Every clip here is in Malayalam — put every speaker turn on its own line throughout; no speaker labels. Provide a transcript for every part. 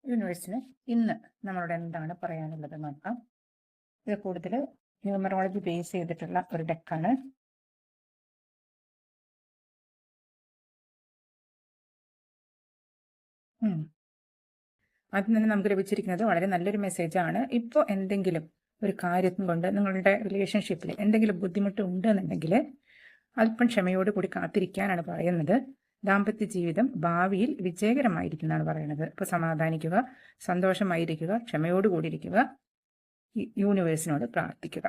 യൂണിവേഴ്സിന് ഇന്ന് നമ്മളോട് എന്താണ് പറയാനുള്ളത് നോക്കാം. ഇത് കൂടുതൽ ന്യൂമറോളജി ബേസ് ചെയ്തിട്ടുള്ള ഒരു ഡെക്കാണ്. അതിൽ നിന്ന് നമുക്ക് ലഭിച്ചിരിക്കുന്നത് വളരെ നല്ലൊരു മെസ്സേജാണ്. ഇപ്പോൾ എന്തെങ്കിലും ഒരു കാര്യം കൊണ്ട് നിങ്ങളുടെ റിലേഷൻഷിപ്പിൽ എന്തെങ്കിലും ബുദ്ധിമുട്ട് ഉണ്ടെന്നുണ്ടെങ്കിൽ അല്പം ക്ഷമയോട് കൂടി കാത്തിരിക്കാനാണ് പറയുന്നത്. ദാമ്പത്യ ജീവിതം ഭാവിയിൽ വിജയകരമായിരിക്കുന്നതാണ് പറയുന്നത്. ഇപ്പോൾ സമാധാനിക്കുക, സന്തോഷമായിരിക്കുക, ക്ഷമയോടുകൂടി ഇരിക്കുക, യൂണിവേഴ്സിനോട് പ്രാർത്ഥിക്കുക.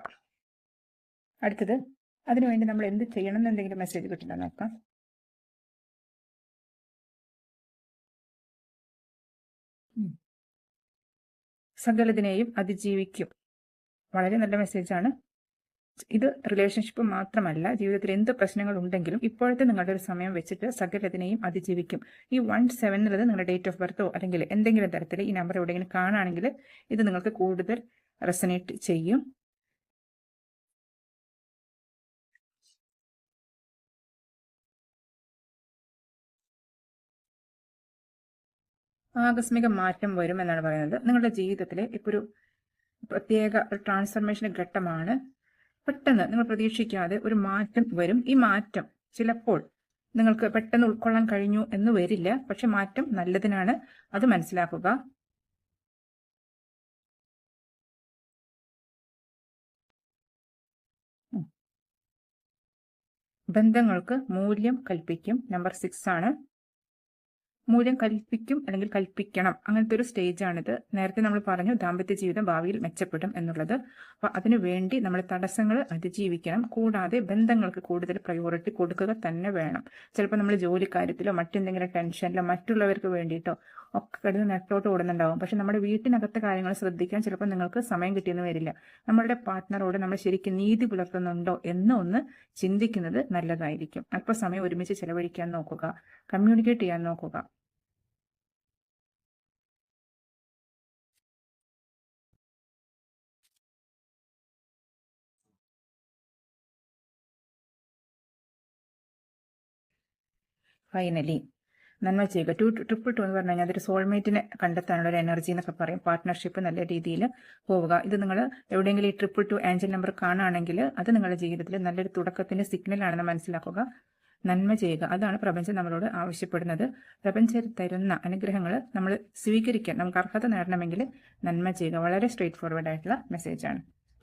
അടുത്തത് അതിനുവേണ്ടി നമ്മൾ എന്ത് ചെയ്യണം എന്നെന്തെങ്കിലും മെസ്സേജ് കിട്ടില്ല നോക്കാം. സകലതിനെയും അതിജീവിക്കും. വളരെ നല്ല മെസ്സേജാണ്. ഇത് റിലേഷൻഷിപ്പ് മാത്രമല്ല, ജീവിതത്തിൽ എന്ത് പ്രശ്നങ്ങൾ ഉണ്ടെങ്കിലും ഇപ്പോഴത്തെ നിങ്ങളുടെ ഒരു സമയം വെച്ചിട്ട് സകലതിനെയും അതിജീവിക്കും. ഈ 17 എന്നുള്ളത് നിങ്ങളുടെ ഡേറ്റ് ഓഫ് ബർത്തോ അല്ലെങ്കിൽ എന്തെങ്കിലും തരത്തിൽ ഈ നമ്പർ എവിടെയെങ്കിലും കാണുകയാണെങ്കിൽ ഇത് നിങ്ങൾക്ക് കൂടുതൽ റെസനേറ്റ് ചെയ്യും. ആകസ്മിക മാറ്റം വരും എന്നാണ് പറയുന്നത്. നിങ്ങളുടെ ജീവിതത്തിൽ ഇപ്പോൾ ഒരു പ്രത്യേക ട്രാൻസ്ഫർമേഷൻ ഘട്ടമാണ്. പെട്ടെന്ന് നിങ്ങൾ പ്രതീക്ഷിക്കാതെ ഒരു മാറ്റം വരും. ഈ മാറ്റം ചിലപ്പോൾ നിങ്ങൾക്ക് പെട്ടെന്ന് ഉൾക്കൊള്ളാൻ കഴിഞ്ഞു എന്ന് വരില്ല, പക്ഷെ മാറ്റം നല്ലതിനാണ്, അത് മനസ്സിലാക്കുക. ബന്ധങ്ങൾക്ക് മൂല്യം കൽപ്പിക്കും. നമ്പർ 6 ആണ്. മൂല്യം കൽപ്പിക്കും അല്ലെങ്കിൽ കൽപ്പിക്കണം, അങ്ങനത്തെ ഒരു സ്റ്റേജാണിത്. നേരത്തെ നമ്മൾ പറഞ്ഞു ദാമ്പത്യ ജീവിതം ഭാവിയിൽ മെച്ചപ്പെടും എന്നുള്ളത്. അപ്പോൾ അതിനു വേണ്ടി നമ്മൾ തടസ്സങ്ങൾ അതിജീവിക്കണം. കൂടാതെ ബന്ധങ്ങൾക്ക് കൂടുതൽ പ്രയോറിറ്റി കൊടുക്കുക തന്നെ വേണം. ചിലപ്പോൾ നമ്മൾ ജോലി കാര്യത്തിലോ മറ്റെന്തെങ്കിലും ടെൻഷനിലോ മറ്റുള്ളവർക്ക് വേണ്ടിയിട്ടോ ഒക്കെ കിടന്ന് നെട്ടോട്ട് ഓടുന്നുണ്ടാവും. പക്ഷെ നമ്മുടെ വീട്ടിനകത്തെ കാര്യങ്ങൾ ശ്രദ്ധിക്കാൻ ചിലപ്പോൾ നിങ്ങൾക്ക് സമയം കിട്ടിയെന്ന് വരില്ല. നമ്മളുടെ പാർട്ട്ണറോട് നമ്മൾ ശരിക്കും നീതി പുലർത്തുന്നുണ്ടോ എന്ന് ഒന്ന് ചിന്തിക്കുന്നത് നല്ലതായിരിക്കും. അല്പസമയം ഒരുമിച്ച് ചെലവഴിക്കാൻ നോക്കുക, കമ്മ്യൂണിക്കേറ്റ് ചെയ്യാൻ നോക്കുക. ഫൈനലി നന്മ ചെയ്യുക. 222 എന്ന് പറഞ്ഞു കഴിഞ്ഞാൽ അതൊരു സോൾമേറ്റിനെ കണ്ടെത്താനുള്ള ഒരു എനർജി എന്നൊക്കെ പറയും. പാർട്ട്ണർഷിപ്പ് നല്ല രീതിയിൽ പോവുക. ഇത് നിങ്ങൾ എവിടെയെങ്കിലും ഈ 222 ആഞ്ചൽ നമ്പർ കാണുകയാണെങ്കിൽ അത് നിങ്ങളുടെ ജീവിതത്തിൽ നല്ലൊരു തുടക്കത്തിന്റെ സിഗ്നലാണെന്ന് മനസ്സിലാക്കുക. നന്മ ചെയ്യുക, അതാണ് പ്രപഞ്ചം നമ്മളോട് ആവശ്യപ്പെടുന്നത്. പ്രപഞ്ചം തരുന്ന അനുഗ്രഹങ്ങൾ നമ്മൾ സ്വീകരിക്കാൻ നമുക്ക് അർഹത നേടണമെങ്കിൽ നന്മ ചെയ്യുക. വളരെ സ്ട്രെയിറ്റ് ഫോർവേഡ് ആയിട്ടുള്ള മെസ്സേജാണ്.